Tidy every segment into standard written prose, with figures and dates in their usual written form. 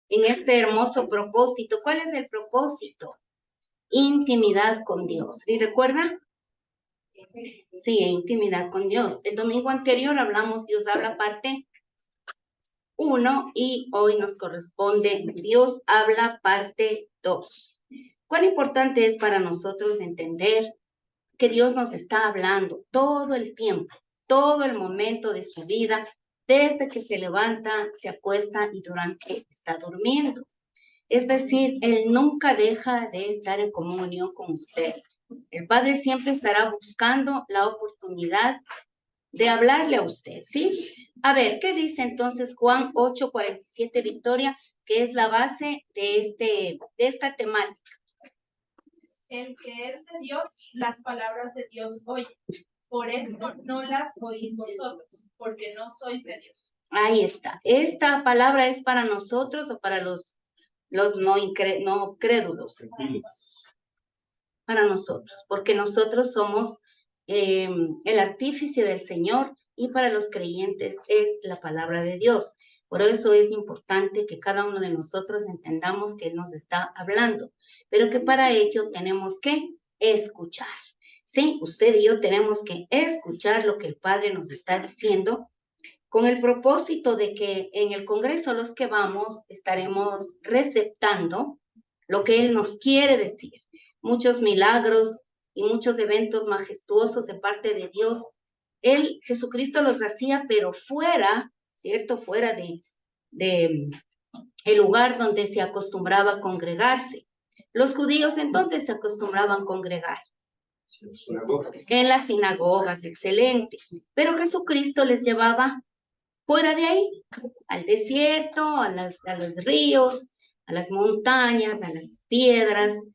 en este hermoso propósito. ¿Cuál es el propósito? Intimidad con Dios. ¿Y recuerda? Sí, intimidad con Dios. El domingo anterior hablamos, Dios habla parte 1 y hoy nos corresponde Dios habla parte 2. ¿Cuán importante es para nosotros entender que Dios nos está hablando todo el tiempo, todo el momento de su vida, desde que se levanta, se acuesta y durante está durmiendo? Es decir, Él nunca deja de estar en comunión con usted. El Padre siempre estará buscando la oportunidad de hablarle a usted, ¿sí? A ver, ¿qué dice entonces Juan 8:47, Victoria, que es la base de esta temática? El que es de Dios, las palabras de Dios oye. Por esto no las oís vosotros, porque no sois de Dios. Ahí está. ¿Esta palabra es para nosotros o para los no crédulos? Para nosotros, porque nosotros somos el artífice del Señor y para los creyentes es la palabra de Dios. Por eso es importante que cada uno de nosotros entendamos que Él nos está hablando, pero que para ello tenemos que escuchar. Sí, usted y yo tenemos que escuchar lo que el Padre nos está diciendo con el propósito de que en el Congreso a los que vamos estaremos receptando lo que Él nos quiere decir. Muchos milagros y muchos eventos majestuosos de parte de Dios. Jesucristo los hacía, pero fuera, ¿cierto? Fuera de el lugar donde se acostumbraba a congregarse. Los judíos entonces se acostumbraban a congregar en las sinagogas, excelente. Pero Jesucristo les llevaba fuera de ahí, al desierto, a los ríos, a las montañas, a las piedras,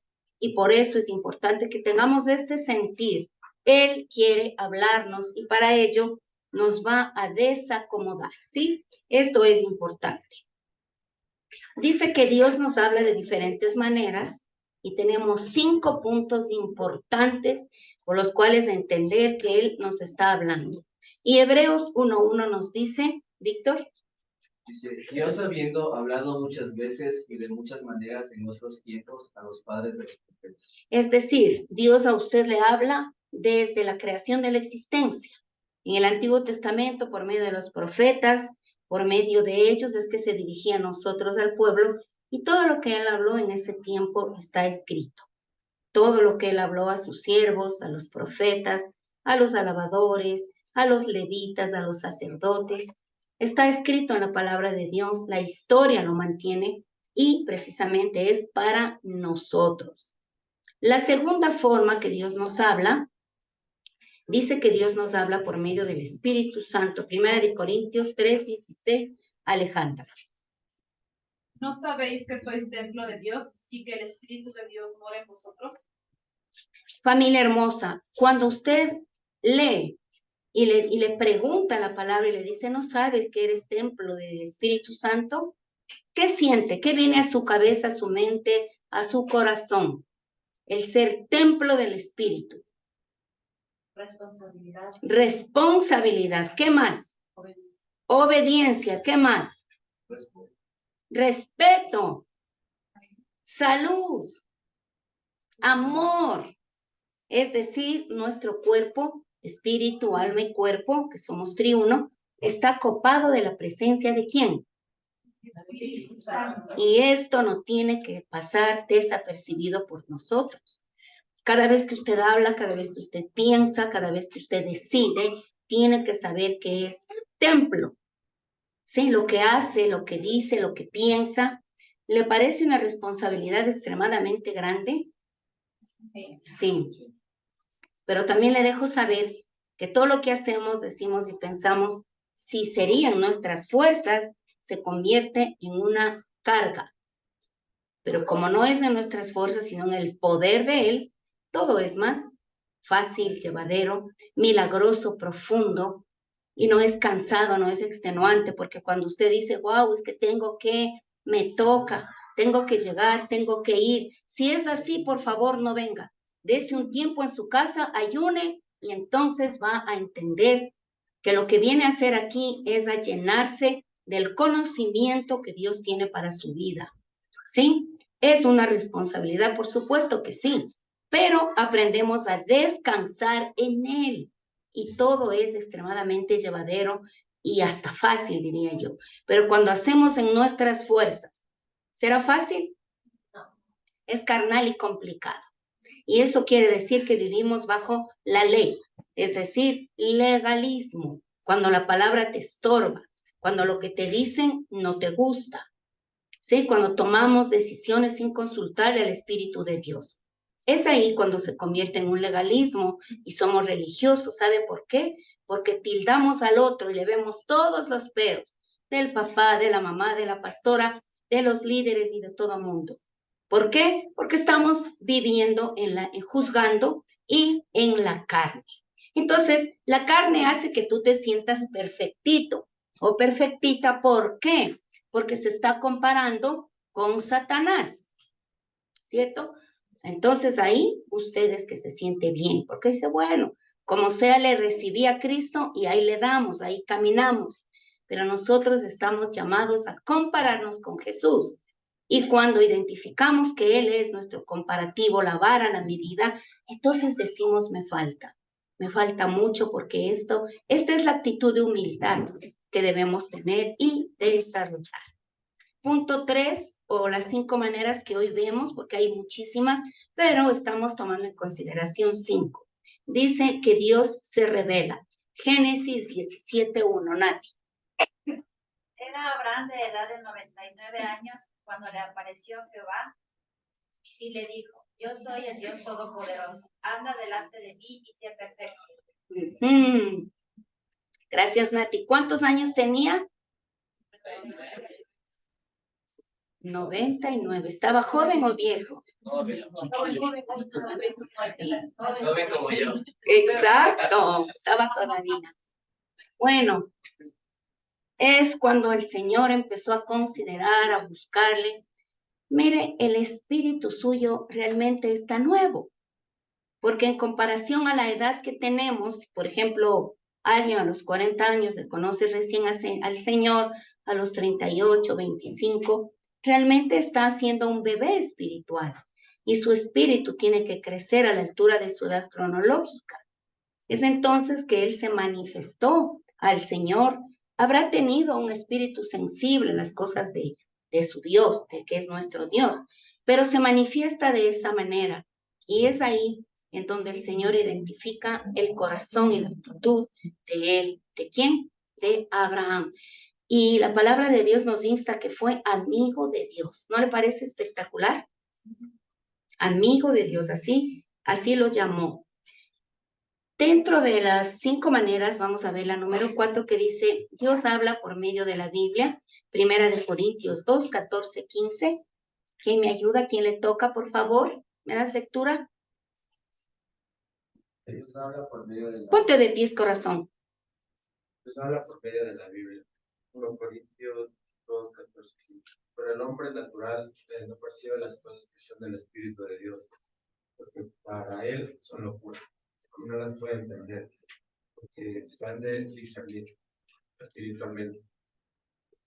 y por eso es importante que tengamos este sentir. Él quiere hablarnos y para ello nos va a desacomodar, ¿sí? Esto es importante. Dice que Dios nos habla de diferentes maneras y tenemos 5 puntos importantes por los cuales entender que Él nos está hablando. Y Hebreos 1:1 nos dice, Víctor. Dice, Dios habiendo hablado muchas veces y de muchas maneras en otros tiempos a los padres de los profetas. Es decir, Dios a usted le habla desde la creación de la existencia. En el Antiguo Testamento, por medio de los profetas, por medio de ellos es que se dirigía a nosotros, al pueblo, y todo lo que Él habló en ese tiempo está escrito. Todo lo que Él habló a sus siervos, a los profetas, a los alabadores, a los levitas, a los sacerdotes, está escrito en la palabra de Dios, la historia lo mantiene y precisamente es para nosotros. La segunda forma que Dios nos habla, dice que Dios nos habla por medio del Espíritu Santo. 1 Corintios 3:16, Alejandra. ¿No sabéis que sois templo de Dios y que el Espíritu de Dios mora en vosotros? Familia hermosa, cuando usted lee y le pregunta la palabra y le dice, ¿no sabes que eres templo del Espíritu Santo? ¿Qué siente? ¿Qué viene a su cabeza, a su mente, a su corazón? El ser templo del Espíritu. Responsabilidad. Responsabilidad. ¿Qué más? Obediencia. ¿Qué más? Respeto. Salud. Amor. Es decir, nuestro cuerpo, espíritu, alma y cuerpo, que somos triuno, está copado de la presencia ¿de quién? Y esto no tiene que pasar desapercibido por nosotros. Cada vez que usted habla, cada vez que usted piensa, cada vez que usted decide, tiene que saber que es templo. Sí, lo que hace, lo que dice, lo que piensa, ¿le parece una responsabilidad extremadamente grande? Sí. Sí. Pero también le dejo saber que todo lo que hacemos, decimos y pensamos, si serían nuestras fuerzas, se convierte en una carga. Pero como no es en nuestras fuerzas, sino en el poder de Él, todo es más fácil, llevadero, milagroso, profundo, y no es cansado, no es extenuante, porque cuando usted dice, wow, es que me toca, tengo que llegar, tengo que ir. Si es así, por favor, no venga. Dese un tiempo en su casa, ayune, y entonces va a entender que lo que viene a hacer aquí es a llenarse del conocimiento que Dios tiene para su vida. ¿Sí? Es una responsabilidad, por supuesto que sí, pero aprendemos a descansar en Él y todo es extremadamente llevadero y hasta fácil, diría yo. Pero cuando hacemos en nuestras fuerzas, ¿será fácil? No. Es carnal y complicado. Y eso quiere decir que vivimos bajo la ley, es decir, legalismo, cuando la palabra te estorba, cuando lo que te dicen no te gusta, ¿sí? Cuando tomamos decisiones sin consultarle al Espíritu de Dios. Es ahí cuando se convierte en un legalismo y somos religiosos. ¿Sabe por qué? Porque tildamos al otro y le vemos todos los peros del papá, de la mamá, de la pastora, de los líderes y de todo el mundo. ¿Por qué? Porque estamos viviendo juzgando y en la carne. Entonces, la carne hace que tú te sientas perfectito o perfectita. ¿Por qué? Porque se está comparando con Satanás, ¿cierto? Entonces ahí ustedes que se siente bien, porque dice, bueno, como sea le recibí a Cristo y ahí le damos, ahí caminamos, pero nosotros estamos llamados a compararnos con Jesús. Y cuando identificamos que Él es nuestro comparativo, la vara, la medida, entonces decimos, me falta mucho porque esta es la actitud de humildad que debemos tener y desarrollar. Punto 3, o las 5 maneras que hoy vemos, porque hay muchísimas, pero estamos tomando en consideración 5. Dice que Dios se revela. Génesis 17:1, Nati. Era Abraham de edad de 99 años cuando le apareció Jehová y le dijo, yo soy el Dios Todopoderoso, anda delante de mí y sé perfecto. Gracias, Nati. ¿Cuántos años tenía? 99. ¿Estaba joven o viejo? Joven como yo. Exacto, estaba todavía. Bueno, es cuando el Señor empezó a considerar, a buscarle. Mire, el espíritu suyo realmente está nuevo, porque en comparación a la edad que tenemos, por ejemplo, alguien a los 40 años le conoce recién al Señor, a los 38, 25, realmente está siendo un bebé espiritual y su espíritu tiene que crecer a la altura de su edad cronológica. Es entonces que Él se manifestó al Señor. Habrá tenido un espíritu sensible en las cosas de su Dios, de que es nuestro Dios, pero se manifiesta de esa manera. Y es ahí en donde el Señor identifica el corazón y la actitud de Él. ¿De quién? De Abraham. Y la palabra de Dios nos insta que fue amigo de Dios. ¿No le parece espectacular? Amigo de Dios, así lo llamó. Dentro de las 5 maneras, vamos a ver la número 4 que dice, Dios habla por medio de la Biblia, 1 Corintios 2, 14, 15. ¿Quién me ayuda? ¿Quién le toca, por favor? ¿Me das lectura? Dios habla por medio de la Ponte de pies, corazón. Dios habla por medio de la Biblia. 1 Corintios 2, 14, 15. Pero el hombre natural no percibe las cosas que son del Espíritu de Dios, porque para él son locura. Y no las puede entender, porque están de discernir espiritualmente.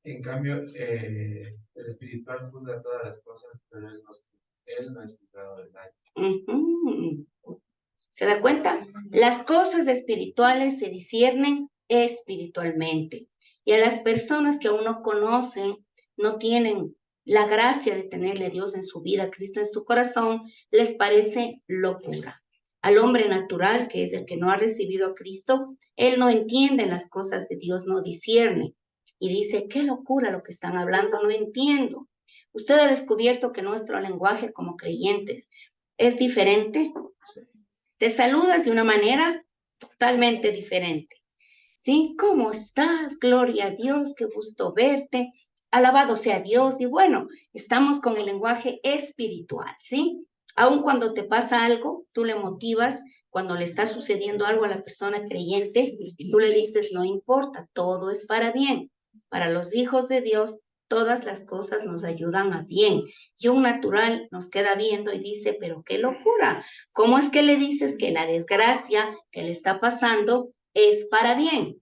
En cambio, el espiritual juzga todas las cosas, pero él no es juzgado de nadie. ¿Se da cuenta? Las cosas espirituales se disciernen espiritualmente. Y a las personas que aún no conocen, no tienen la gracia de tenerle a Dios en su vida, Cristo en su corazón, les parece locura. Al hombre natural, que es el que no ha recibido a Cristo, él no entiende las cosas de Dios, no discierne. Y dice, qué locura lo que están hablando, no entiendo. Usted ha descubierto que nuestro lenguaje como creyentes es diferente. Te saludas de una manera totalmente diferente. ¿Sí? ¿Cómo estás? Gloria a Dios, qué gusto verte. Alabado sea Dios. Y bueno, estamos con el lenguaje espiritual, ¿sí? Aun cuando te pasa algo, tú le motivas, cuando le está sucediendo algo a la persona creyente, y tú le dices, no importa, todo es para bien. Para los hijos de Dios, todas las cosas nos ayudan a bien. Y un natural nos queda viendo y dice, pero qué locura. ¿Cómo es que le dices que la desgracia que le está pasando es para bien?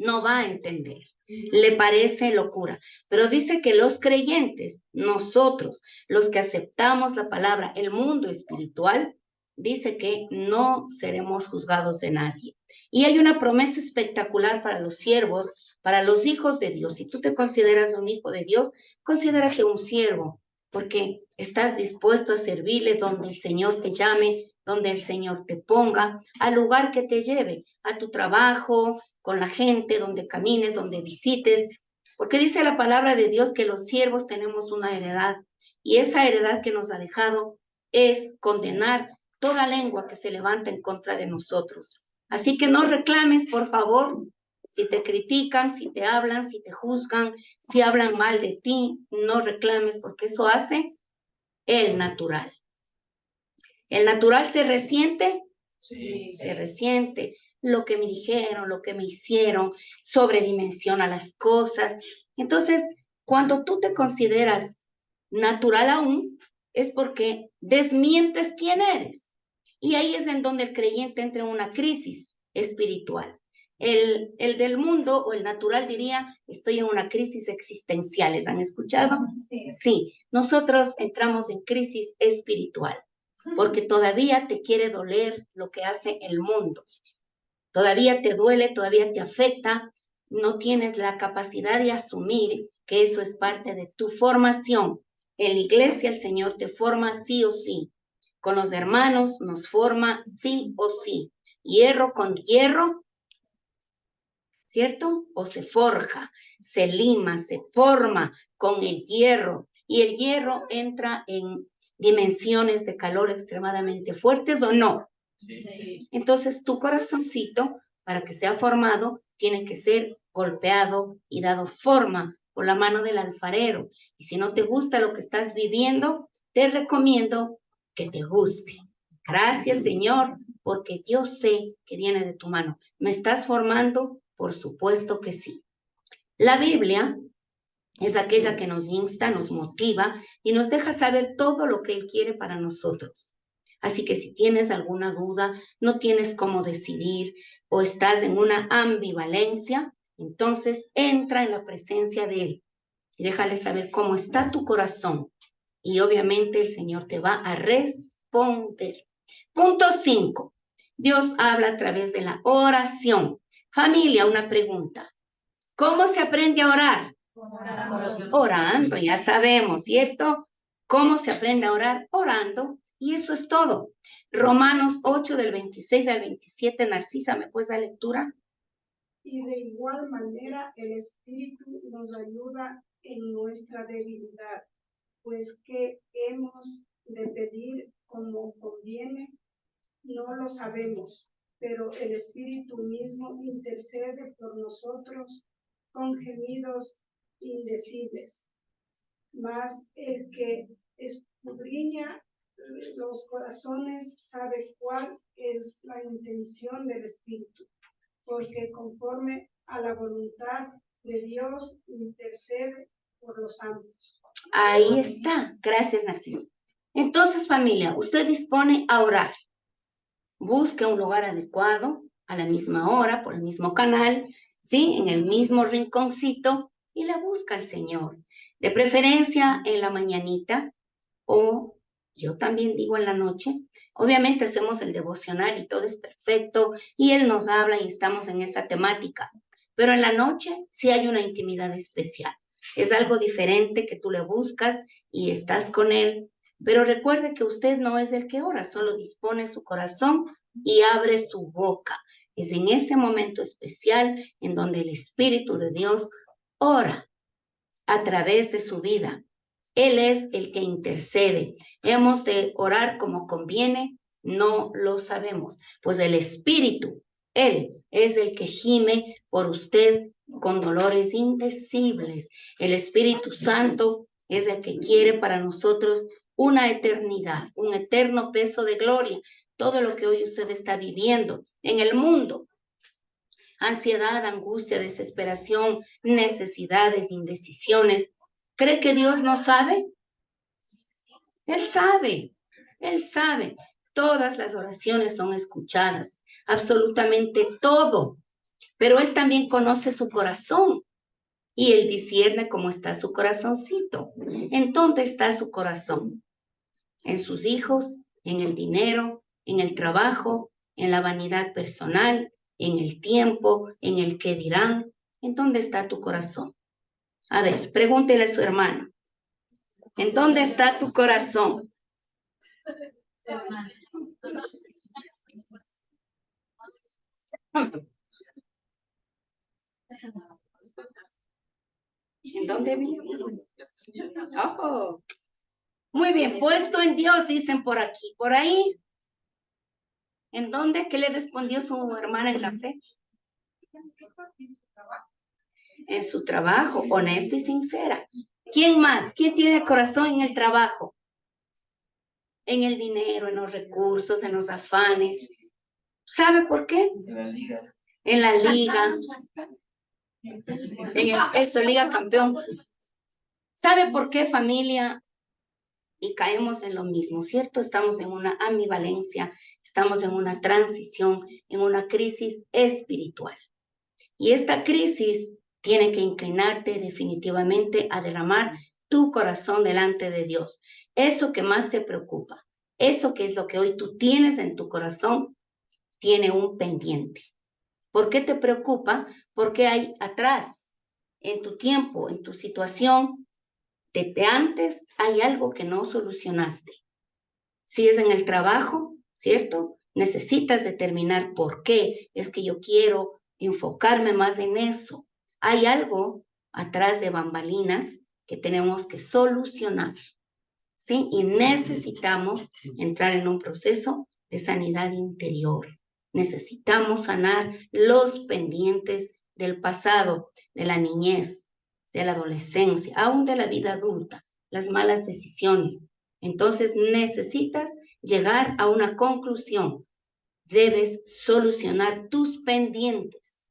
no va a entender, le parece locura. Pero dice que los creyentes, nosotros, los que aceptamos la palabra, el mundo espiritual, dice que no seremos juzgados de nadie. Y hay una promesa espectacular para los siervos, para los hijos de Dios. Si tú te consideras un hijo de Dios, considérate un siervo, porque estás dispuesto a servirle donde el Señor te llame, donde el Señor te ponga, al lugar que te lleve, a tu trabajo, con la gente, donde camines, donde visites, porque dice la palabra de Dios que los siervos tenemos una heredad, y esa heredad que nos ha dejado es condenar toda lengua que se levanta en contra de nosotros. Así que no reclames, por favor, si te critican, si te hablan, si te juzgan, si hablan mal de ti, no reclames, porque eso hace el natural. ¿El natural se resiente? Sí. Se resiente. Lo que me dijeron, lo que me hicieron, sobredimensiona las cosas. Entonces, cuando tú te consideras natural aún, es porque desmientes quién eres. Y ahí es en donde el creyente entra en una crisis espiritual. El del mundo o el natural diría, estoy en una crisis existencial. ¿Les han escuchado? Sí. Sí, nosotros entramos en crisis espiritual porque todavía te quiere doler lo que hace el mundo. Todavía te duele, todavía te afecta, no tienes la capacidad de asumir que eso es parte de tu formación. En la iglesia el Señor te forma sí o sí. Con los hermanos nos forma sí o sí. Hierro con hierro, ¿cierto? O se forja, se lima, se forma con el hierro. Y el hierro entra en dimensiones de calor extremadamente fuertes o no. Sí. Entonces tu corazoncito, para que sea formado, tiene que ser golpeado y dado forma por la mano del alfarero. Y si no te gusta lo que estás viviendo, te recomiendo que te guste. Gracias, Señor, porque yo sé que viene de tu mano. ¿Me estás formando? Por supuesto que sí. La Biblia es aquella que nos insta, nos motiva y nos deja saber todo lo que Él quiere para nosotros. Así que si tienes alguna duda, no tienes cómo decidir o estás en una ambivalencia, entonces entra en la presencia de Él y déjale saber cómo está tu corazón. Y obviamente el Señor te va a responder. Punto 5. Dios habla a través de la oración. Familia, una pregunta. ¿Cómo se aprende a orar? Orando, ya sabemos, ¿cierto? ¿Cómo se aprende a orar? Orando. Y eso es todo. Romanos 8 del 26 al 27. Narcisa, ¿me puedes dar lectura? Y de igual manera el Espíritu nos ayuda en nuestra debilidad, pues que hemos de pedir como conviene, no lo sabemos, pero el Espíritu mismo intercede por nosotros con gemidos indecibles. Mas el que escudriña los corazones sabe cuál es la intención del Espíritu, porque conforme a la voluntad de Dios intercede por los santos. Ahí está. Gracias, Narcisa. Entonces, familia, usted dispone a orar. Busque un lugar adecuado, a la misma hora, por el mismo canal, ¿sí? En el mismo rinconcito, y la busca el Señor. De preferencia en la mañanita, o yo también digo en la noche. Obviamente hacemos el devocional y todo es perfecto, y Él nos habla y estamos en esa temática. Pero en la noche sí hay una intimidad especial. Es algo diferente que tú le buscas y estás con Él. Pero recuerde que usted no es el que ora, solo dispone su corazón y abre su boca. Es en ese momento especial en donde el Espíritu de Dios ora a través de su vida. Él es el que intercede. Hemos de orar como conviene, no lo sabemos, pues el Espíritu, Él es el que gime por usted con dolores indecibles. El Espíritu Santo es el que quiere para nosotros una eternidad, un eterno peso de gloria. Todo lo que hoy usted está viviendo en el mundo, ansiedad, angustia, desesperación, necesidades, indecisiones, ¿cree que Dios no sabe? Él sabe, Él sabe. Todas las oraciones son escuchadas, absolutamente todo. pero Él también conoce su corazón y Él discierne cómo está su corazoncito. ¿En dónde está su corazón? ¿En sus hijos? ¿En el dinero? ¿En el trabajo? ¿En la vanidad personal? ¿En el tiempo? ¿En el qué dirán? ¿En dónde está tu corazón? A ver, pregúntele a su hermano. ¿En dónde está tu corazón? ¿En dónde vive? Oh, muy bien, puesto en Dios, dicen por aquí, por ahí. ¿En dónde? ¿Qué le respondió su hermana en la fe? En su trabajo, honesta y sincera. ¿Quién más? ¿Quién tiene corazón en el trabajo? En el dinero, en los recursos, en los afanes. ¿Sabe por qué? En la liga. En la liga. Eso, Liga Campeón. ¿Sabe por qué, familia? Y caemos en lo mismo, ¿cierto? Estamos en una ambivalencia, estamos en una transición, en una crisis espiritual. Y esta crisis tiene que inclinarte definitivamente a derramar tu corazón delante de Dios. Eso que más te preocupa, eso que es lo que hoy tú tienes en tu corazón, tiene un pendiente. ¿Por qué te preocupa? Porque hay atrás, en tu tiempo, en tu situación, desde antes hay algo que no solucionaste. Si es en el trabajo, ¿cierto? Necesitas determinar por qué es que yo quiero enfocarme más en eso. Hay algo atrás de bambalinas que tenemos que solucionar, ¿sí? Y necesitamos entrar en un proceso de sanidad interior. Necesitamos sanar los pendientes del pasado, de la niñez, de la adolescencia, aún de la vida adulta, las malas decisiones. Entonces necesitas llegar a una conclusión. Debes solucionar tus pendientes,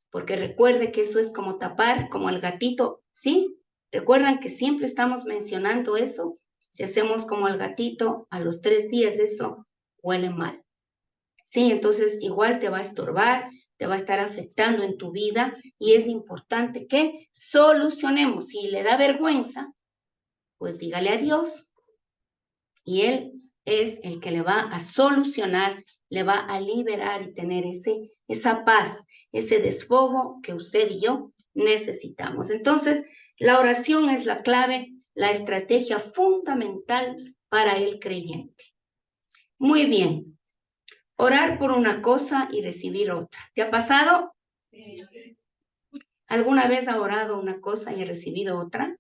porque recuerde que eso es como tapar, como el gatito, ¿sí? ¿Recuerdan que siempre estamos mencionando eso? Si hacemos como el gatito, a los 3 días eso huele mal. Sí, entonces igual te va a estorbar, te va a estar afectando en tu vida y es importante que solucionemos. Si le da vergüenza, pues dígale a Dios y Él es el que le va a solucionar, le va a liberar y tener esa paz, ese desfogo que usted y yo necesitamos. Entonces, la oración es la clave, la estrategia fundamental para el creyente. Muy bien. Orar por una cosa y recibir otra. ¿Te ha pasado? ¿Alguna vez ha orado una cosa y ha recibido otra?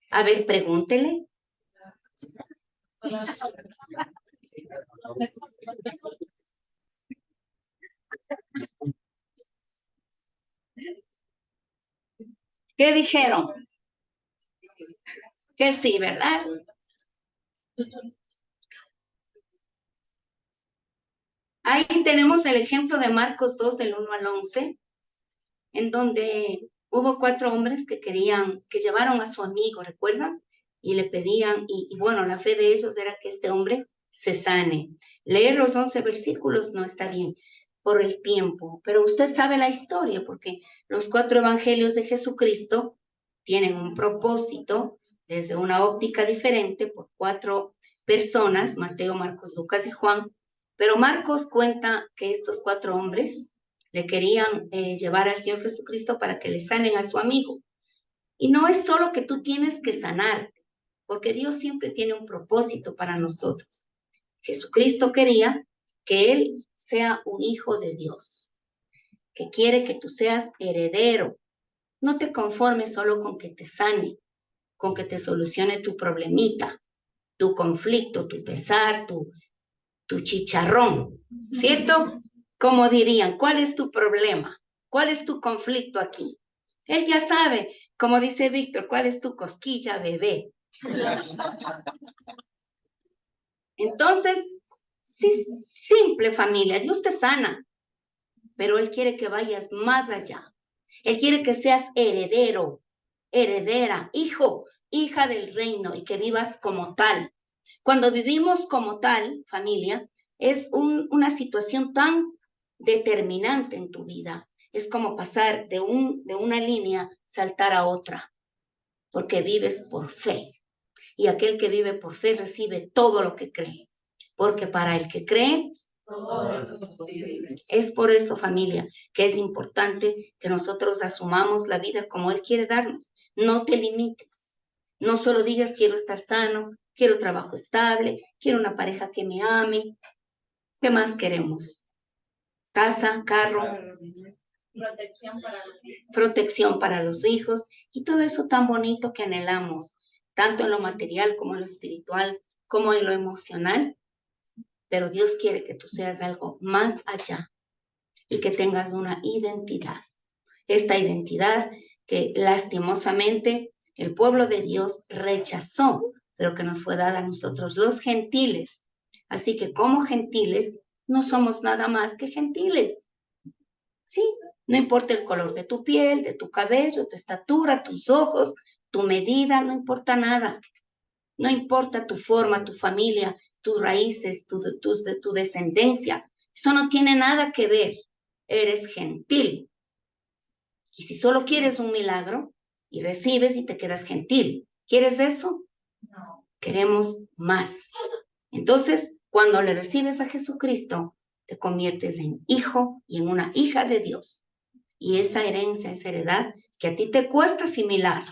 A ver, pregúntele. ¿Qué dijeron? Que sí, ¿verdad? Ahí tenemos el ejemplo de Marcos 2, del 1 al 11, en donde hubo 4 hombres que llevaron a su amigo, ¿recuerdan? Y le pedían, y bueno, la fe de ellos era que este hombre se sane. Leer los 11 versículos no está bien por el tiempo, pero usted sabe la historia, porque los 4 evangelios de Jesucristo tienen un propósito desde una óptica diferente por 4 personas, Mateo, Marcos, Lucas y Juan, pero Marcos cuenta que estos 4 hombres le querían llevar al Señor Jesucristo para que le sanen a su amigo. Y no es solo que tú tienes que sanarte, porque Dios siempre tiene un propósito para nosotros. Jesucristo quería que Él sea un hijo de Dios, que quiere que tú seas heredero. No te conformes solo con que te sane, con que te solucione tu problemita, tu conflicto, tu pesar, tu chicharrón, ¿cierto? Como dirían, ¿cuál es tu problema? ¿Cuál es tu conflicto aquí? Él ya sabe, como dice Víctor, ¿cuál es tu cosquilla, bebé? Entonces, sí, simple familia, Dios te sana, pero Él quiere que vayas más allá. Él quiere que seas heredero, heredera, hijo, hija del reino y que vivas como tal. Cuando vivimos como tal, familia, es una situación tan determinante en tu vida. es como pasar de una línea, saltar a otra, porque vives por fe. Y aquel que vive por fe recibe todo lo que cree, porque para el que cree, Todo eso es posible. es por eso, familia, que es importante que nosotros asumamos la vida como Él quiere darnos. No te limites. No solo digas quiero estar sano, quiero trabajo estable, quiero una pareja que me ame. ¿Qué más queremos? Casa, carro, Protección para los hijos. protección para los hijos y todo eso tan bonito que anhelamos, tanto en lo material como en lo espiritual, como en lo emocional. Pero Dios quiere que tú seas algo más allá y que tengas una identidad. Esta identidad que lastimosamente el pueblo de Dios rechazó, pero que nos fue dada a nosotros los gentiles. Así que como gentiles no somos nada más que gentiles. Sí, no importa el color de tu piel, de tu cabello, tu estatura, tus ojos, tu medida, no importa nada. No importa tu forma, tu familia, tus raíces, tu descendencia. Eso no tiene nada que ver. Eres gentil. Y si solo quieres un milagro y recibes y te quedas gentil, ¿quieres eso? No. Queremos más. Entonces, cuando le recibes a Jesucristo, te conviertes en hijo y en una hija de Dios. Y esa herencia, esa heredad que a ti te cuesta asimilar,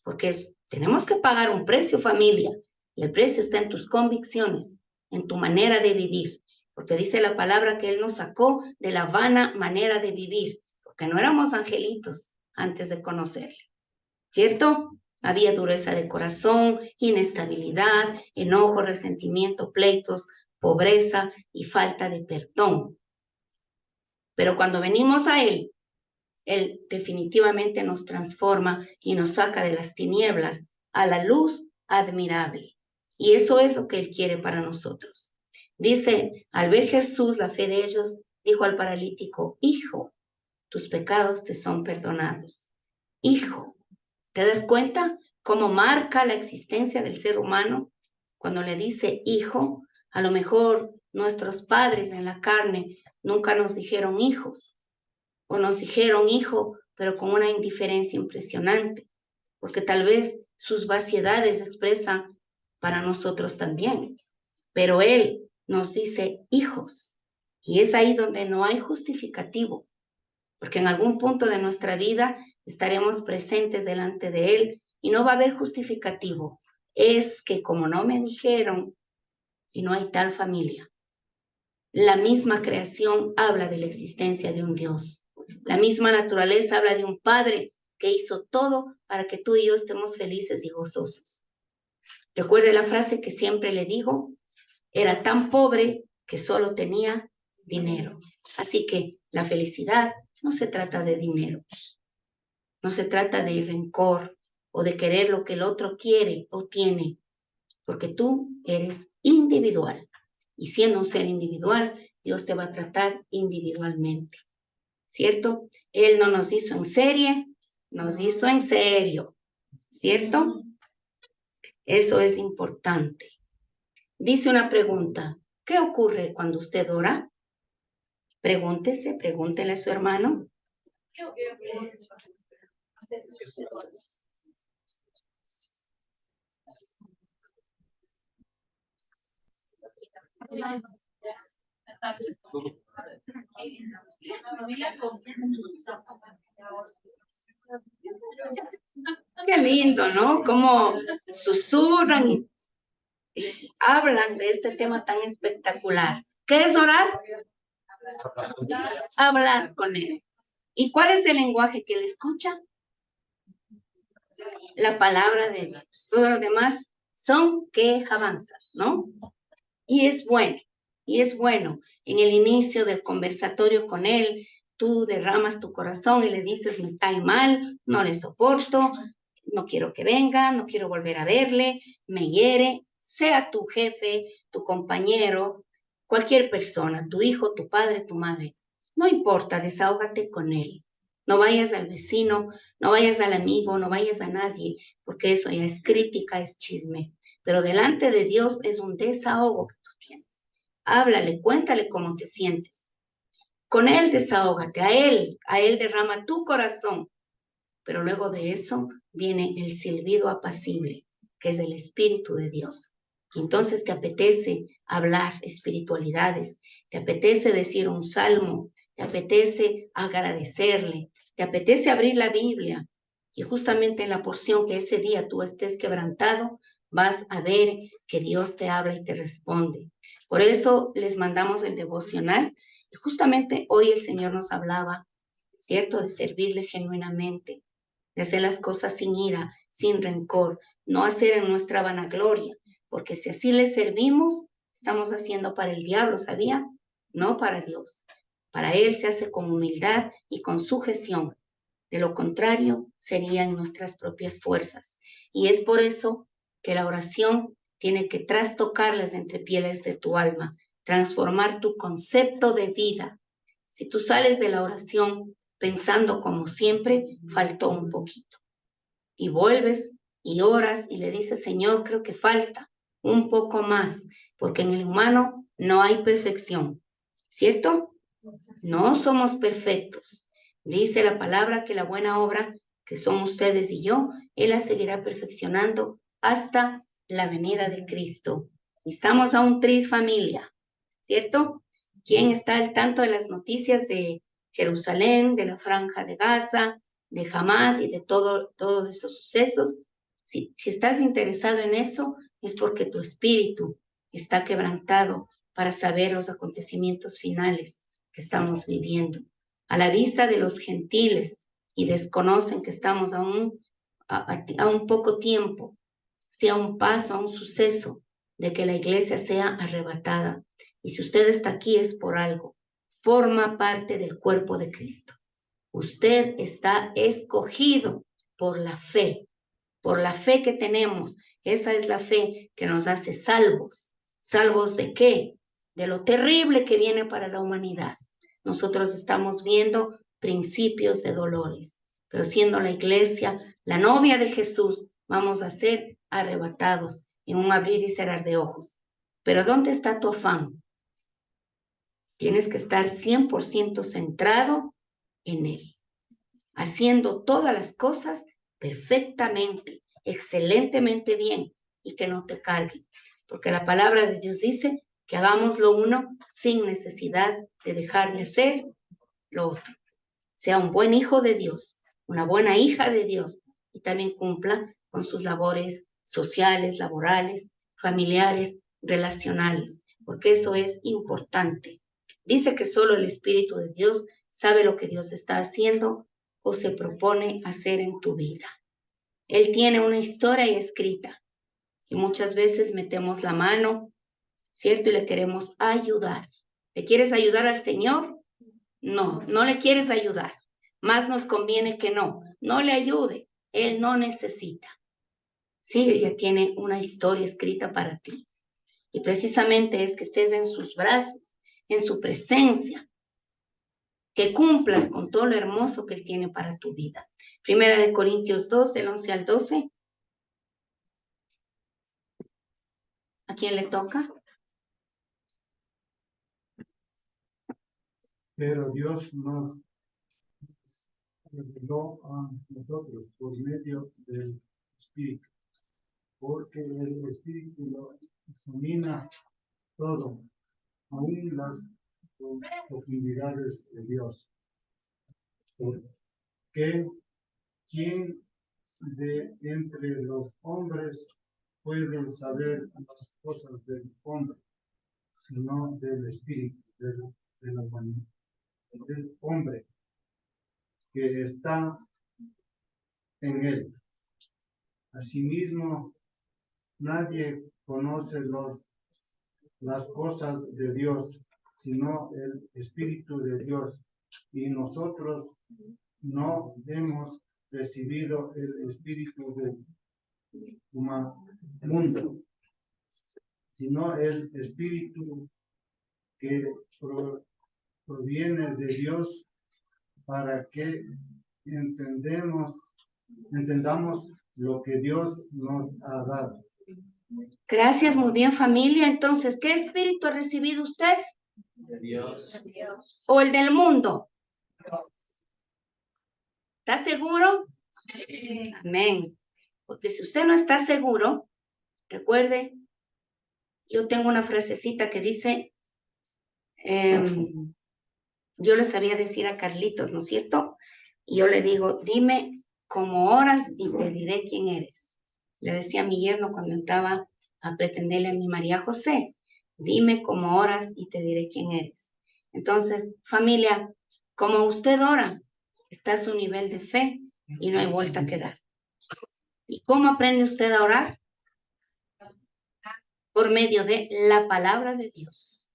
porque tenemos que pagar un precio, familia, y el precio está en tus convicciones, en tu manera de vivir, porque dice la palabra que Él nos sacó de la vana manera de vivir, porque no éramos angelitos antes de conocerle, ¿cierto? Había dureza de corazón, inestabilidad, enojo, resentimiento, pleitos, pobreza y falta de perdón. Pero cuando venimos a Él definitivamente nos transforma y nos saca de las tinieblas a la luz admirable. Y eso es lo que Él quiere para nosotros. Dice, al ver Jesús la fe de ellos, dijo al paralítico, hijo, tus pecados te son perdonados. Hijo, ¿te das cuenta cómo marca la existencia del ser humano? Cuando le dice hijo, a lo mejor nuestros padres en la carne nunca nos dijeron hijos, o nos dijeron hijo, pero con una indiferencia impresionante, porque tal vez sus vaciedades expresan para nosotros también. Pero Él nos dice hijos, y es ahí donde no hay justificativo, porque en algún punto de nuestra vida estaremos presentes delante de Él y no va a haber justificativo. Es que como no me dijeron y no hay tal familia, la misma creación habla de la existencia de un Dios. La misma naturaleza habla de un Padre que hizo todo para que tú y yo estemos felices y gozosos. Recuerde la frase que siempre le digo, era tan pobre que solo tenía dinero. Así que la felicidad no se trata de dinero, no se trata de rencor o de querer lo que el otro quiere o tiene, porque tú eres individual. Y siendo un ser individual, Dios te va a tratar individualmente, ¿cierto? Él no nos hizo en serie, nos hizo en serio, ¿cierto? Eso es importante. Dice una pregunta, ¿qué ocurre cuando usted ora? Pregúntele a su hermano. ¿Qué ocurre? Qué lindo, ¿no? Cómo susurran y hablan de este tema tan espectacular. ¿Qué es orar? Hablar con Él. ¿Y cuál es el lenguaje que Él escucha? La palabra de Dios. Todo lo demás son quejabanzas, ¿no? Y es bueno en el inicio del conversatorio con Él, tú derramas tu corazón y le dices, me cae mal, no le soporto, no quiero que venga, no quiero volver a verle, me hiere, sea tu jefe, tu compañero, cualquier persona, tu hijo, tu padre, tu madre, no importa, desahógate con Él. No vayas al vecino, no vayas al amigo, no vayas a nadie, porque eso ya es crítica, es chisme. Pero delante de Dios es un desahogo que tú tienes. Háblale, cuéntale cómo te sientes. Con Él desahógate, a Él derrama tu corazón. Pero luego de eso viene el silbido apacible, que es el Espíritu de Dios. Y entonces te apetece hablar espiritualidades, te apetece decir un salmo, te apetece agradecerle, te apetece abrir la Biblia. Y justamente en la porción que ese día tú estés quebrantado, vas a ver que Dios te habla y te responde. Por eso les mandamos el devocional. Y justamente hoy el Señor nos hablaba, ¿cierto?, de servirle genuinamente, de hacer las cosas sin ira, sin rencor, no hacer en nuestra vanagloria, porque si así le servimos, estamos haciendo para el diablo, ¿sabía? No para Dios. Para Él se hace con humildad y con sujeción. De lo contrario, serían nuestras propias fuerzas. Y es por eso que la oración tiene que trastocar las entrepieles de tu alma, transformar tu concepto de vida. Si tú sales de la oración pensando como siempre, faltó un poquito. Y vuelves y oras y le dices, Señor, creo que falta un poco más, porque en el humano no hay perfección, ¿cierto? No somos perfectos. Dice la palabra que la buena obra, que son ustedes y yo, Él la seguirá perfeccionando hasta la venida de Cristo. Estamos a un tris familia, ¿cierto? ¿Quién está al tanto de las noticias de Jerusalén, de la Franja de Gaza, de Hamas y de todos esos sucesos? Si estás interesado en eso, es porque tu espíritu está quebrantado para saber los acontecimientos finales que estamos viviendo. A la vista de los gentiles y desconocen que estamos a un poco tiempo, sea un paso, a un suceso de que la iglesia sea arrebatada. Y si usted está aquí es por algo. Forma parte del cuerpo de Cristo. Usted está escogido por la fe que tenemos. Esa es la fe que nos hace salvos. ¿Salvos de qué? De lo terrible que viene para la humanidad. Nosotros estamos viendo principios de dolores, pero siendo la iglesia la novia de Jesús, vamos a ser arrebatados en un abrir y cerrar de ojos. Pero ¿dónde está tu afán? Tienes que estar 100% centrado en Él, haciendo todas las cosas perfectamente, excelentemente bien, y que no te carguen, porque la palabra de Dios dice que hagamos lo uno sin necesidad de dejar de hacer lo otro. Sea un buen hijo de Dios, una buena hija de Dios, y también cumpla con sus labores sociales, laborales, familiares, relacionales, porque eso es importante. Dice que solo el Espíritu de Dios sabe lo que Dios está haciendo o se propone hacer en tu vida. Él tiene una historia escrita y muchas veces metemos la mano, ¿cierto? Y le queremos ayudar. ¿Le quieres ayudar al Señor? No, no le quieres ayudar. Más nos conviene que no le ayude. Él no necesita. Sí, Él ya tiene una historia escrita para ti. Y precisamente es que estés en sus brazos, en su presencia, que cumplas con todo lo hermoso que Él tiene para tu vida. Primera de Corintios 2, del 11 al 12. ¿A quién le toca? Pero Dios nos reveló a nosotros por medio del Espíritu, porque el Espíritu lo examina todo, aún las profundidades de Dios. Porque ¿quién de entre los hombres puede saber las cosas del hombre, sino del Espíritu, de la humanidad, del hombre que está en él? Asimismo, nadie conoce las cosas de Dios, sino el Espíritu de Dios. Y nosotros no hemos recibido el Espíritu del mundo, sino el Espíritu que proviene de Dios, para que entendamos lo que Dios nos ha dado. Gracias, muy bien, familia. Entonces, ¿qué espíritu ha recibido usted? De Dios. ¿O el del mundo? ¿Está seguro? Amén. Porque si usted no está seguro, recuerde, yo tengo una frasecita que dice, yo le sabía decir a Carlitos, ¿no es cierto? Y yo le digo, dime cómo oras y te diré quién eres. Le decía a mi yerno cuando entraba a pretenderle a mi María José, dime cómo oras y te diré quién eres. Entonces, familia, como usted ora, está a su nivel de fe y no hay vuelta que dar. ¿Y cómo aprende usted a orar? Por medio de la palabra de Dios.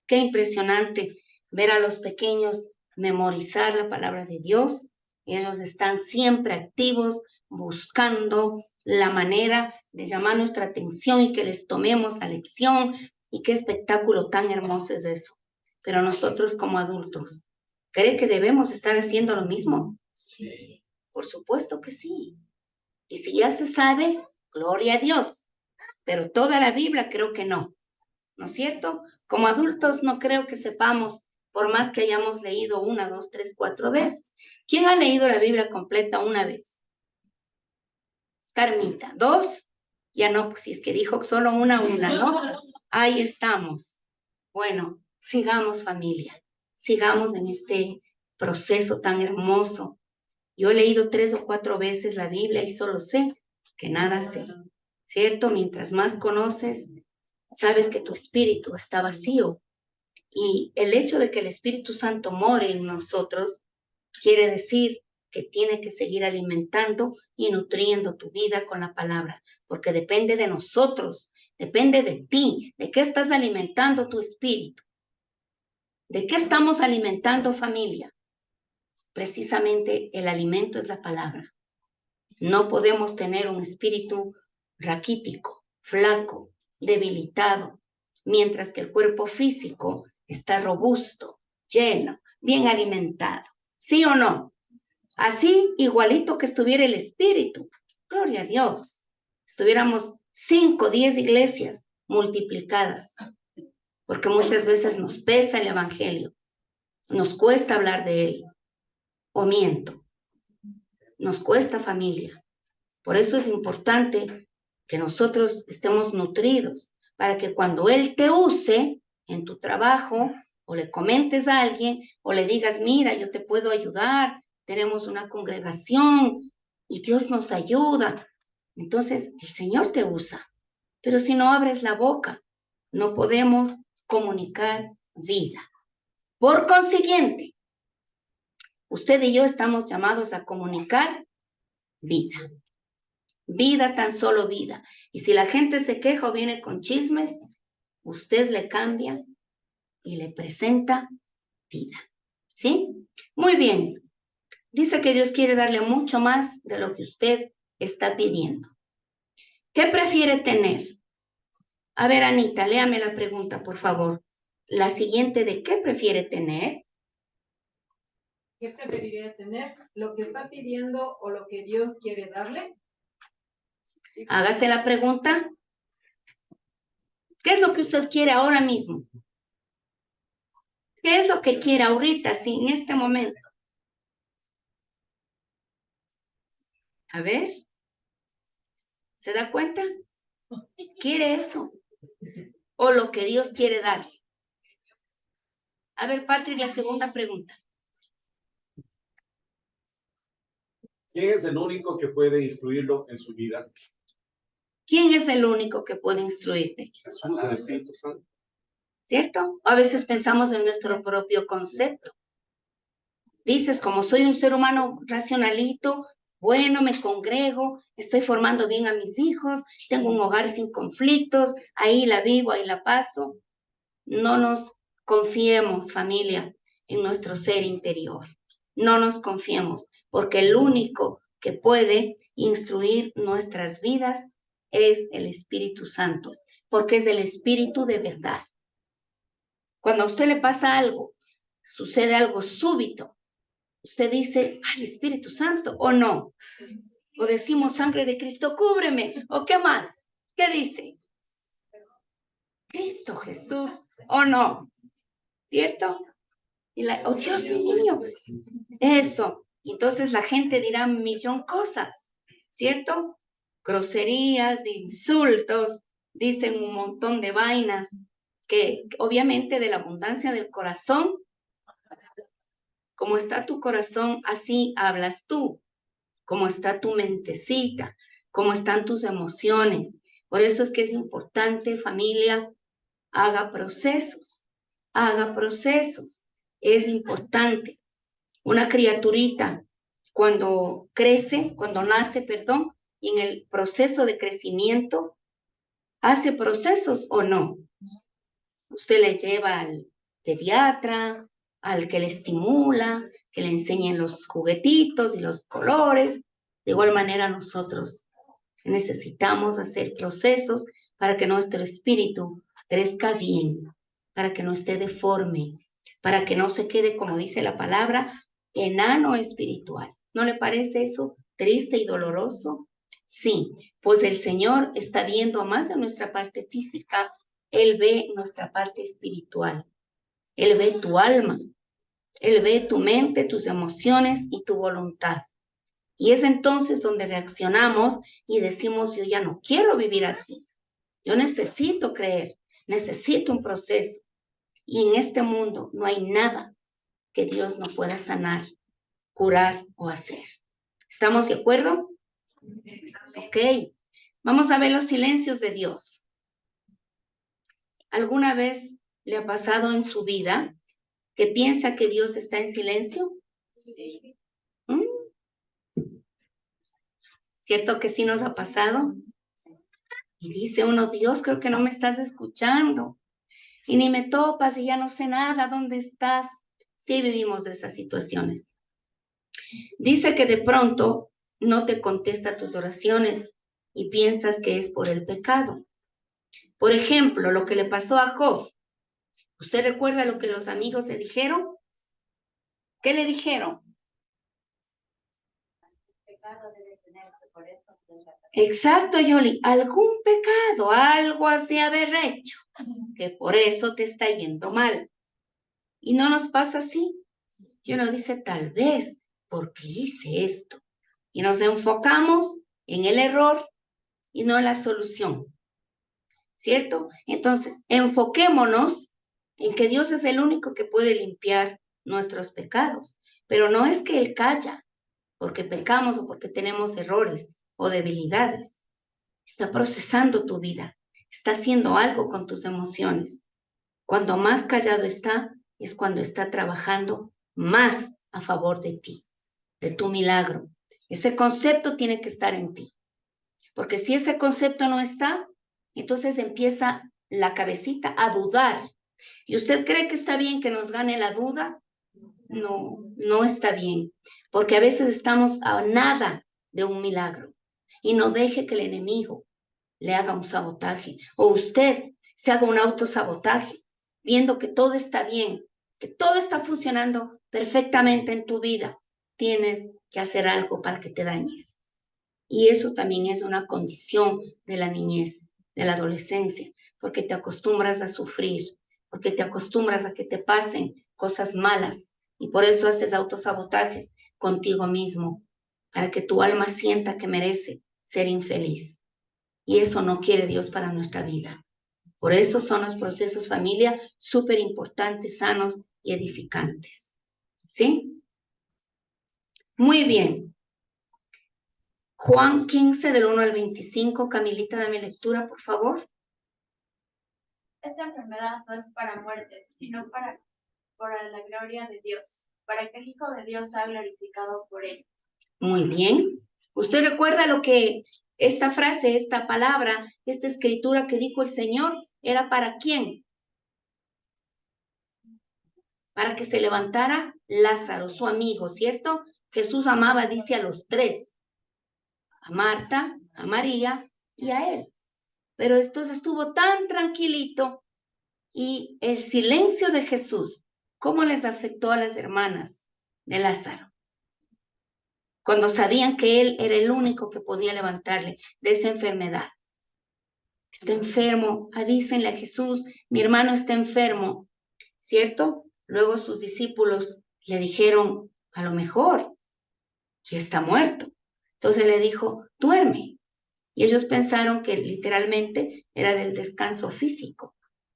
Qué impresionante ver a los pequeños memorizar la palabra de Dios. Ellos están siempre activos, buscando la manera de llamar nuestra atención y que les tomemos la lección. Y qué espectáculo tan hermoso es eso. Pero nosotros como adultos, ¿cree que debemos estar haciendo lo mismo? Sí. Por supuesto que sí. Y si ya se sabe, gloria a Dios. Pero toda la Biblia creo que no. ¿No es cierto? Como adultos no creo que sepamos, por más que hayamos leído 1, 2, 3, 4 veces. ¿Quién ha leído la Biblia completa una vez? Carmita. 2, ya no, pues si es que dijo solo una, ¿no? Ahí estamos. Bueno, sigamos familia, sigamos en este proceso tan hermoso. Yo he leído 3 o 4 veces la Biblia y solo sé que nada sé, ¿cierto? Mientras más conoces, sabes que tu espíritu está vacío. Y el hecho de que el Espíritu Santo more en nosotros quiere decir que tiene que seguir alimentando y nutriendo tu vida con la palabra, porque depende de nosotros, depende de ti, de qué estás alimentando tu espíritu, de qué estamos alimentando familia. Precisamente el alimento es la palabra. No podemos tener un espíritu raquítico, flaco, debilitado, mientras que el cuerpo físico está robusto, lleno, bien alimentado. ¿Sí o no? Así, igualito que estuviera el espíritu. Gloria a Dios. Estuviéramos 5, 10 iglesias multiplicadas, porque muchas veces nos pesa el evangelio, nos cuesta hablar de él, o miento, nos cuesta familia. Por eso es importante que nosotros estemos nutridos, para que cuando Él te use en tu trabajo, o le comentes a alguien, o le digas, mira, yo te puedo ayudar, tenemos una congregación, y Dios nos ayuda. Entonces, el Señor te usa. Pero si no abres la boca, no podemos comunicar vida. Por consiguiente, usted y yo estamos llamados a comunicar vida. Vida, tan solo vida. Y si la gente se queja o viene con chismes, usted le cambia y le presenta vida. ¿Sí? Muy bien. Dice que Dios quiere darle mucho más de lo que usted está pidiendo. ¿Qué prefiere tener? A ver, Anita, léame la pregunta, por favor. La siguiente de ¿qué prefiere tener? ¿Qué preferiría tener? ¿Lo que está pidiendo o lo que Dios quiere darle? Hágase la pregunta. ¿Qué es lo que usted quiere ahora mismo? ¿Qué es lo que quiere ahorita, sí, en este momento? A ver. ¿Se da cuenta? ¿Quiere eso? ¿O lo que Dios quiere darle? A ver, Patrick, la segunda pregunta. ¿Quién es el único que puede instruirlo en su vida? ¿Quién es el único que puede instruirte? Jesús, el Espíritu Santo. ¿Cierto? A veces pensamos en nuestro propio concepto. Dices, como soy un ser humano racionalito, bueno, me congrego, estoy formando bien a mis hijos, tengo un hogar sin conflictos, ahí la vivo, ahí la paso. No nos confiemos, familia, en nuestro ser interior. No nos confiemos, porque el único que puede instruir nuestras vidas es el Espíritu Santo, porque es el Espíritu de verdad. Cuando a usted le pasa algo, sucede algo súbito, usted dice, ay, Espíritu Santo, o no. O decimos, sangre de Cristo, cúbreme, o qué más. ¿Qué dice? Cristo Jesús, o no. ¿cierto? Y oh Dios mío, eso. Entonces la gente dirá un millón cosas, ¿cierto? Groserías, insultos, dicen un montón de vainas que obviamente de la abundancia del corazón, como está tu corazón, así hablas tú, como está tu mentecita, cómo están tus emociones. Por eso es que es importante, familia, haga procesos, haga procesos. Es importante. Una criaturita, cuando crece, cuando nace, perdón, y en el proceso de crecimiento, ¿hace procesos o no? Usted le lleva al pediatra, al que le estimula, que le enseñen los juguetitos y los colores. De igual manera nosotros necesitamos hacer procesos para que nuestro espíritu crezca bien, para que no esté deforme, para que no se quede, como dice la palabra, enano espiritual. ¿No le parece eso triste y doloroso? Sí, pues el Señor está viendo más de nuestra parte física, Él ve nuestra parte espiritual, Él ve tu alma, Él ve tu mente, tus emociones y tu voluntad. Y es entonces donde reaccionamos y decimos, yo ya no quiero vivir así. Yo necesito creer, necesito un proceso. Y en este mundo no hay nada que Dios no pueda sanar, curar o hacer. ¿Estamos de acuerdo? Ok. Vamos a ver los silencios de Dios. ¿Alguna vez le ha pasado en su vida que piensa que Dios está en silencio? Sí. ¿Cierto que sí nos ha pasado? Y dice uno, Dios, creo que no me estás escuchando. Y ni me topas y ya no sé nada, ¿dónde estás? Sí vivimos de esas situaciones. Dice que de pronto no te contesta tus oraciones y piensas que es por el pecado. Por ejemplo, lo que le pasó a Job. ¿Usted recuerda lo que los amigos le dijeron? ¿Qué le dijeron? Exacto, Yoli. Algún pecado, algo has de haber hecho, que por eso te está yendo mal. Y no nos pasa así. Y uno dice, tal vez, porque hice esto. Y nos enfocamos en el error y no en la solución. ¿Cierto? Entonces, enfoquémonos en que Dios es el único que puede limpiar nuestros pecados. Pero no es que Él calla porque pecamos o porque tenemos errores o debilidades. Está procesando tu vida. Está haciendo algo con tus emociones. Cuando más callado está, es cuando está trabajando más a favor de ti, de tu milagro. Ese concepto tiene que estar en ti. Porque si ese concepto no está, entonces empieza la cabecita a dudar. ¿Y usted cree que está bien que nos gane la duda? No, no está bien. Porque a veces estamos a nada de un milagro. Y no deje que el enemigo le haga un sabotaje. O usted se haga un autosabotaje, viendo que todo está bien, que todo está funcionando perfectamente en tu vida. Tienes que hacer algo para que te dañes. Y eso también es una condición de la niñez, de la adolescencia, porque te acostumbras a sufrir, porque te acostumbras a que te pasen cosas malas y por eso haces autosabotajes contigo mismo, para que tu alma sienta que merece ser infeliz. Y eso no quiere Dios para nuestra vida. Por eso son los procesos familia súper importantes, sanos y edificantes. ¿Sí? Muy bien. Juan 15, del 1 al 25. Camilita, dame lectura, por favor. Esta enfermedad no es para muerte, sino para la gloria de Dios, para que el Hijo de Dios sea glorificado por él. Muy bien. ¿Usted recuerda lo que esta frase, esta palabra, esta escritura que dijo el Señor, era para quién? Para que se levantara Lázaro, su amigo, ¿cierto? Jesús amaba, dice, a los tres. A Marta, a María y a él. Pero entonces estuvo tan tranquilito y el silencio de Jesús, ¿cómo les afectó a las hermanas de Lázaro? Cuando sabían que él era el único que podía levantarle de esa enfermedad. Está enfermo, avísenle a Jesús, mi hermano está enfermo. ¿cierto? Luego sus discípulos le dijeron, a lo mejor, ya está muerto. Entonces le dijo, duerme. Y ellos pensaron que literalmente era del descanso físico,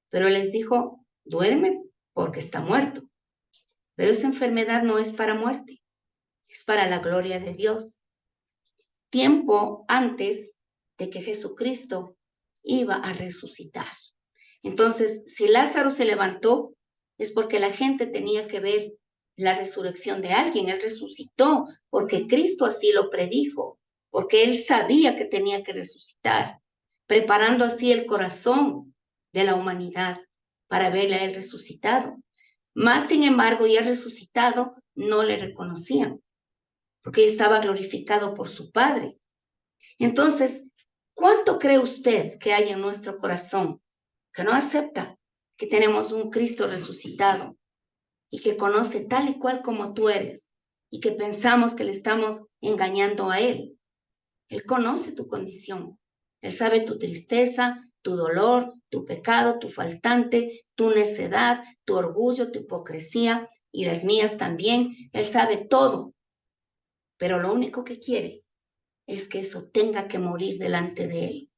pero les dijo, duerme porque está muerto. Pero esa enfermedad no es para muerte, es para la gloria de Dios. Tiempo antes de que Jesucristo iba a resucitar. Entonces, si Lázaro se levantó, es porque la gente tenía que ver la resurrección de alguien. Él resucitó porque Cristo así lo predijo, porque él sabía que tenía que resucitar, preparando así el corazón de la humanidad para verle a él resucitado. Más sin embargo, ya resucitado, no le reconocían, porque estaba glorificado por su Padre. Entonces, ¿cuánto cree usted que hay en nuestro corazón que no acepta que tenemos un Cristo resucitado y que conoce tal y cual como tú eres y que pensamos que le estamos engañando a Él? Él conoce tu condición. Él sabe tu tristeza, tu dolor, tu pecado, tu faltante, tu necedad, tu orgullo, tu hipocresía y las mías también. Él sabe todo. Pero lo único que quiere es que eso tenga que morir delante de Él.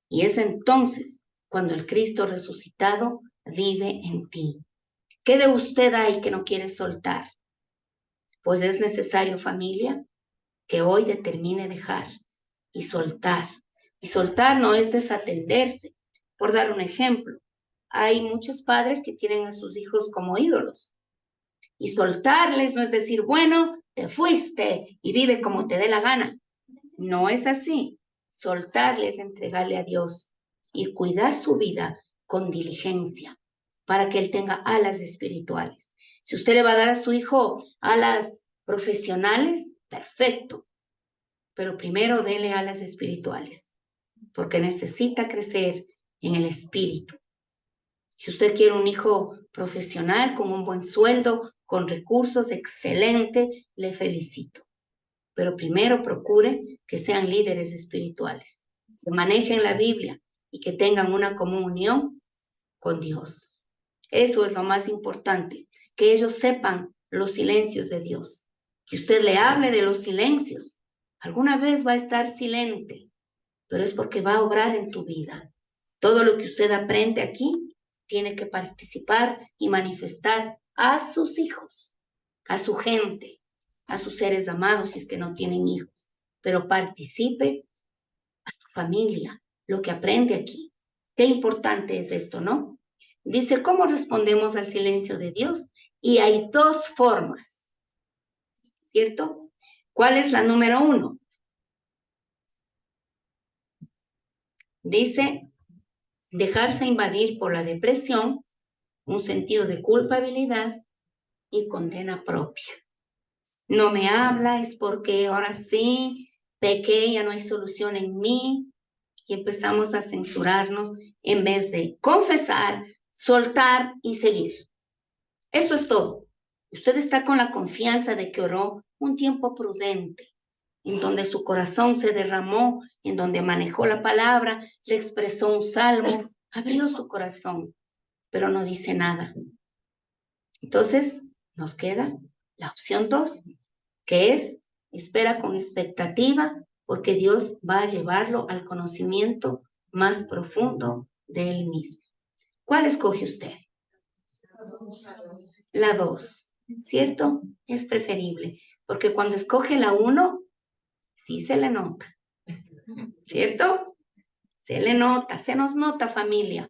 Y es entonces cuando el Cristo resucitado vive en ti. ¿Qué de usted hay que no quiere soltar? Pues es necesario, familia, que hoy determine dejar y soltar. Y soltar no es desatenderse. Por dar un ejemplo, hay muchos padres que tienen a sus hijos como ídolos. Y soltarles no es decir, bueno, te fuiste y vive como te dé la gana. No es así. Soltarles, entregarle a Dios y cuidar su vida con diligencia para que él tenga alas espirituales. Si usted le va a dar a su hijo alas profesionales, perfecto. Pero primero dele alas espirituales, porque necesita crecer en el espíritu. Si usted quiere un hijo profesional con un buen sueldo, con recursos, excelente, le felicito. Pero primero procure que sean líderes espirituales, que manejen la Biblia y que tengan una comunión con Dios. Eso es lo más importante, que ellos sepan los silencios de Dios, que usted le hable de los silencios. Alguna vez va a estar silente, pero es porque va a obrar en tu vida. Todo lo que usted aprende aquí tiene que participar y manifestar a sus hijos, a su gente, a sus seres amados si es que no tienen hijos, pero participe a su familia, lo que aprende aquí. Qué importante es esto, ¿no? Dice, ¿cómo respondemos al silencio de Dios? Y hay dos formas, ¿cierto? ¿Cuál es la número 1? Dice, dejarse invadir por la depresión, un sentido de culpabilidad y condena propia. No me habla, es porque ahora sí, pequé, ya no hay solución en mí. Y empezamos a censurarnos en vez de confesar, soltar y seguir. Eso es todo. Usted está con la confianza de que oró un tiempo prudente, en donde su corazón se derramó, en donde manejó la palabra, le expresó un salmo, abrió su corazón, pero no dice nada. Entonces, nos queda la opción 2, que es espera con expectativa, porque Dios va a llevarlo al conocimiento más profundo de Él mismo. ¿Cuál escoge usted? La 2, ¿cierto? Es preferible, porque cuando escoge la 1, sí se le nota, ¿cierto? Se le nota, se nos nota, familia.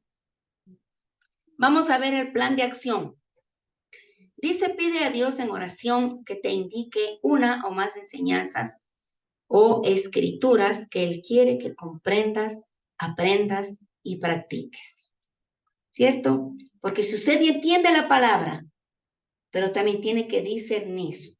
Vamos a ver el plan de acción. Dice, pide a Dios en oración que te indique una o más enseñanzas o escrituras que Él quiere que comprendas, aprendas y practiques. ¿Cierto? Porque si usted entiende la palabra, pero también tiene que discernir,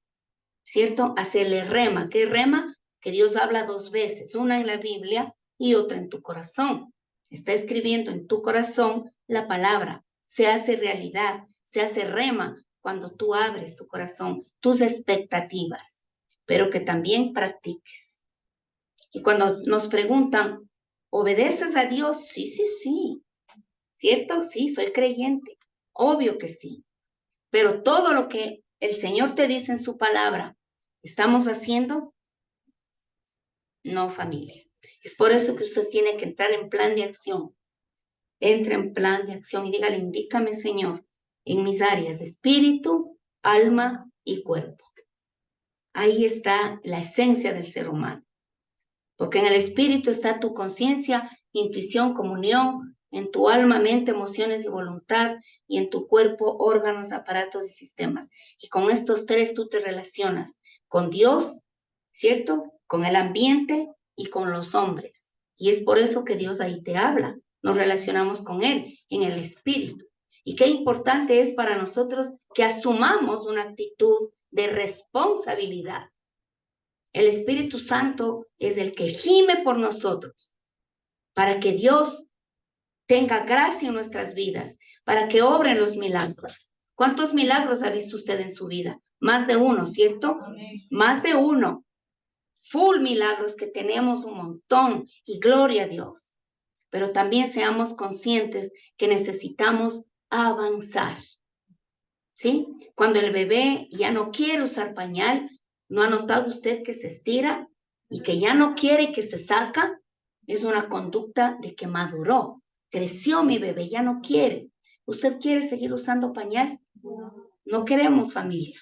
¿cierto? Hacerle rema. ¿Qué rema? Que Dios habla 2 veces, una en la Biblia y otra en tu corazón. Está escribiendo en tu corazón la palabra. Se hace realidad, se hace rema cuando tú abres tu corazón, tus expectativas, pero que también practiques. Y cuando nos preguntan, ¿obedeces a Dios? Sí, sí, sí. ¿Cierto? Sí, soy creyente. Obvio que sí. Pero todo lo que el Señor te dice en su palabra, ¿estamos haciendo? No, familia. Es por eso que usted tiene que entrar en plan de acción. Entra en plan de acción y dígale, indícame, Señor, en mis áreas de espíritu, alma y cuerpo. Ahí está la esencia del ser humano. Porque en el espíritu está tu conciencia, intuición, comunión, en tu alma, mente, emociones y voluntad, y en tu cuerpo, órganos, aparatos y sistemas. Y con estos tres tú te relacionas con Dios, ¿cierto? Con el ambiente y con los hombres. Y es por eso que Dios ahí te habla. Nos relacionamos con Él en el espíritu. Y qué importante es para nosotros que asumamos una actitud de responsabilidad. El Espíritu Santo es el que gime por nosotros para que Dios tenga gracia en nuestras vidas, para que obren los milagros. ¿Cuántos milagros ha visto usted en su vida? Más de uno, ¿cierto? Más de uno. Full milagros que tenemos un montón y gloria a Dios. Pero también seamos conscientes que necesitamos avanzar. ¿Sí? Cuando el bebé ya no quiere usar pañal, ¿no ha notado usted que se estira y que ya no quiere y que se saca? Es una conducta de que maduró. Creció mi bebé, ya no quiere. ¿Usted quiere seguir usando pañal? No queremos, familia.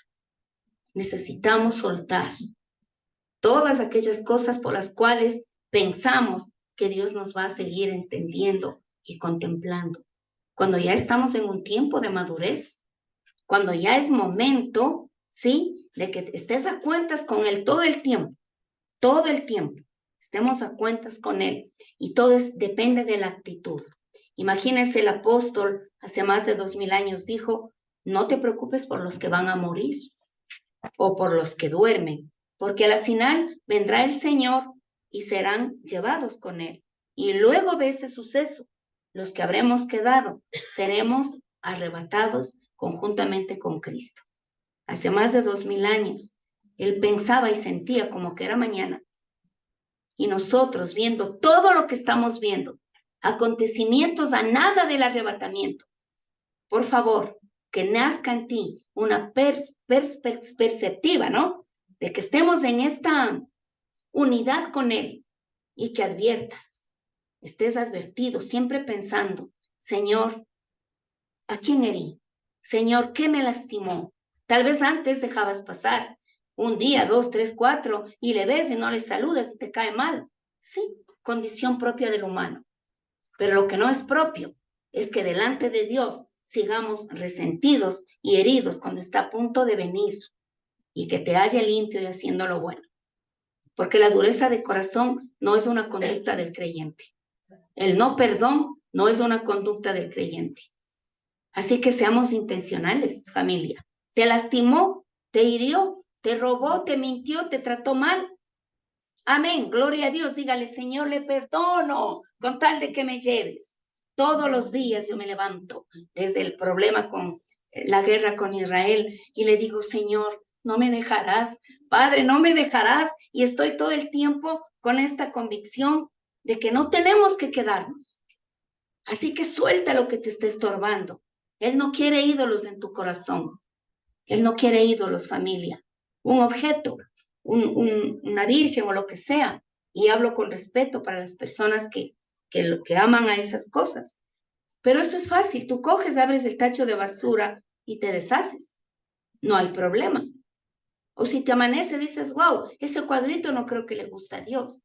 Necesitamos soltar todas aquellas cosas por las cuales pensamos que Dios nos va a seguir entendiendo y contemplando. Cuando ya estamos en un tiempo de madurez, cuando ya es momento, ¿sí? De que estés a cuentas con Él todo el tiempo, estemos a cuentas con Él. Y todo depende de la actitud. Imagínense, el apóstol hace más de 2000 años dijo, no te preocupes por los que van a morir o por los que duermen, porque a la final vendrá el Señor y serán llevados con Él. Y luego de ese suceso, los que habremos quedado, seremos arrebatados conjuntamente con Cristo. Hace más de 2000 años, Él pensaba y sentía como que era mañana. Y nosotros viendo todo lo que estamos viendo, acontecimientos a nada del arrebatamiento, por favor, que nazca en ti una perspectiva, ¿no? De que estemos en esta unidad con Él y que adviertas, estés advertido, siempre pensando, Señor, ¿a quién herí? Señor, ¿qué me lastimó? Tal vez antes dejabas pasar un día, 2, 3, 4 y le ves y no le saludas y te cae mal. Sí, condición propia del humano. Pero lo que no es propio es que delante de Dios sigamos resentidos y heridos cuando está a punto de venir y que te halle limpio y haciendo lo bueno. Porque la dureza de corazón no es una conducta del creyente. El no perdón no es una conducta del creyente. Así que seamos intencionales, familia. Te lastimó, te hirió, te robó, te mintió, te trató mal. Amén, gloria a Dios. Dígale, Señor, le perdono con tal de que me lleves. Todos los días yo me levanto desde el problema con la guerra con Israel y le digo, Señor, no me dejarás, Padre, no me dejarás. Y estoy todo el tiempo con esta convicción de que no tenemos que quedarnos. Así que suelta lo que te esté estorbando. Él no quiere ídolos en tu corazón. Él no quiere ídolos, familia. Un objeto, una virgen o lo que sea. Y hablo con respeto para las personas que aman a esas cosas. Pero esto es fácil. Tú coges, abres el tacho de basura y te deshaces. No hay problema. O si te amanece, dices, wow, ese cuadrito no creo que le gusta a Dios.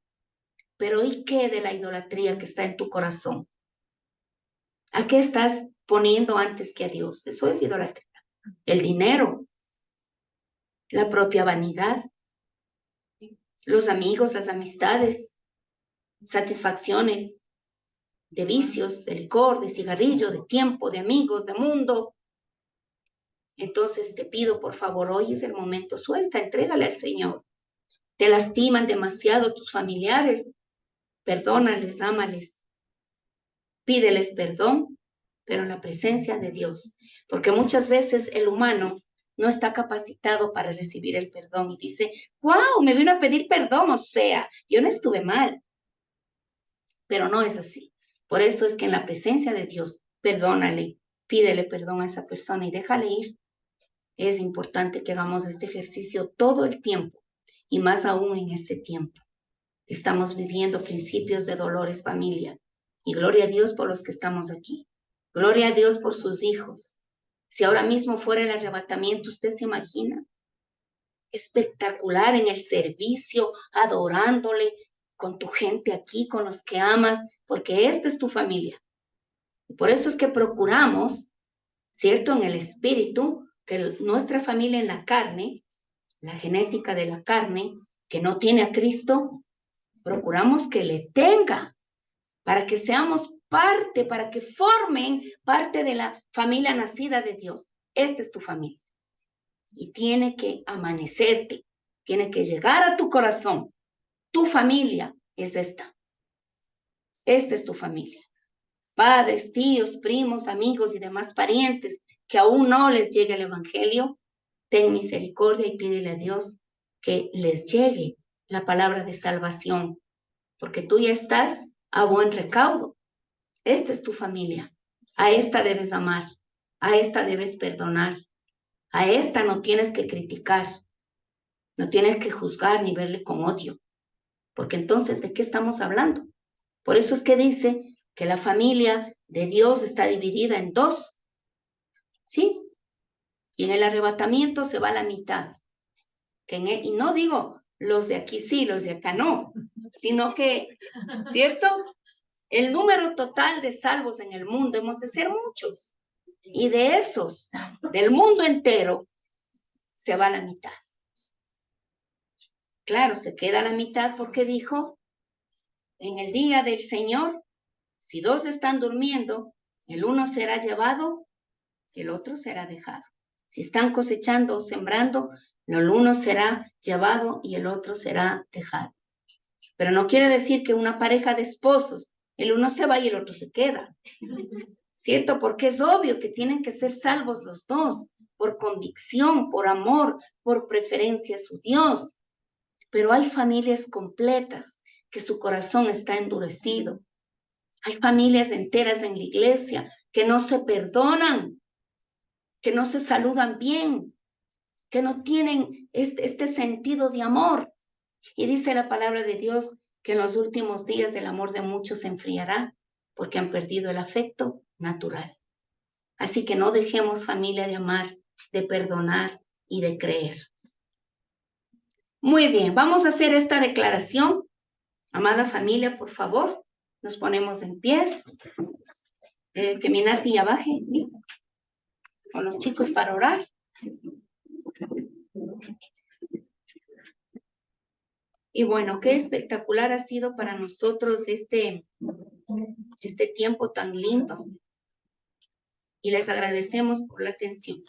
Pero ¿y qué de la idolatría que está en tu corazón? ¿A qué estás poniendo antes que a Dios? Eso es idolatría. El dinero, la propia vanidad, los amigos, las amistades, satisfacciones de vicios, de licor, de cigarrillo, de tiempo, de amigos, de mundo. Entonces te pido, por favor, hoy es el momento, suelta, entrégale al Señor. Te lastiman demasiado tus familiares, perdónales, ámales, pídeles perdón, pero en la presencia de Dios, porque muchas veces el humano no está capacitado para recibir el perdón y dice, wow, me vino a pedir perdón, o sea, yo no estuve mal, pero no es así. Por eso es que en la presencia de Dios, perdónale, pídele perdón a esa persona y déjale ir. Es importante que hagamos este ejercicio todo el tiempo y más aún en este tiempo. Estamos viviendo principios de dolores, familia. Y gloria a Dios por los que estamos aquí. Gloria a Dios por sus hijos. Si ahora mismo fuera el arrebatamiento, ¿usted se imagina? Espectacular en el servicio, adorándole con tu gente aquí, con los que amas, porque esta es tu familia. Y por eso es que procuramos, ¿cierto? En el espíritu, que nuestra familia en la carne, la genética de la carne, que no tiene a Cristo, procuramos que le tenga, para que seamos parte, para que formen parte de la familia nacida de Dios. Esta es tu familia. Y tiene que amanecerte, tiene que llegar a tu corazón. Tu familia es esta. Esta es tu familia. Padres, tíos, primos, amigos y demás parientes que aún no les llegue el evangelio, ten misericordia y pídele a Dios que les llegue la palabra de salvación, porque tú ya estás a buen recaudo. Esta es tu familia. A esta debes amar, a esta debes perdonar, a esta no tienes que criticar, no tienes que juzgar ni verle con odio, porque entonces, ¿de qué estamos hablando? Por eso es que dice que la familia de Dios está dividida en dos, ¿sí? Y en el arrebatamiento se va a la mitad. Y no digo los de aquí sí, los de acá no, sino que, ¿cierto? El número total de salvos en el mundo hemos de ser muchos. Y de esos, del mundo entero, se va a la mitad. Claro, se queda a la mitad porque dijo, en el día del Señor, si dos están durmiendo, el uno será llevado, el otro será dejado. Si están cosechando o sembrando, el uno será llevado y el otro será dejado. Pero no quiere decir que una pareja de esposos, el uno se va y el otro se queda. ¿Cierto? Porque es obvio que tienen que ser salvos los dos, por convicción, por amor, por preferencia a su Dios. Pero hay familias completas que su corazón está endurecido. Hay familias enteras en la iglesia que no se perdonan, que no se saludan bien, que no tienen este sentido de amor. Y dice la palabra de Dios que en los últimos días el amor de muchos se enfriará porque han perdido el afecto natural. Así que no dejemos, familia, de amar, de perdonar y de creer. Muy bien, vamos a hacer esta declaración. Amada familia, por favor, nos ponemos en pies. Que Minati ya baje, ¿sí? Con los chicos para orar. Y bueno, qué espectacular ha sido para nosotros este tiempo tan lindo. Y les agradecemos por la atención.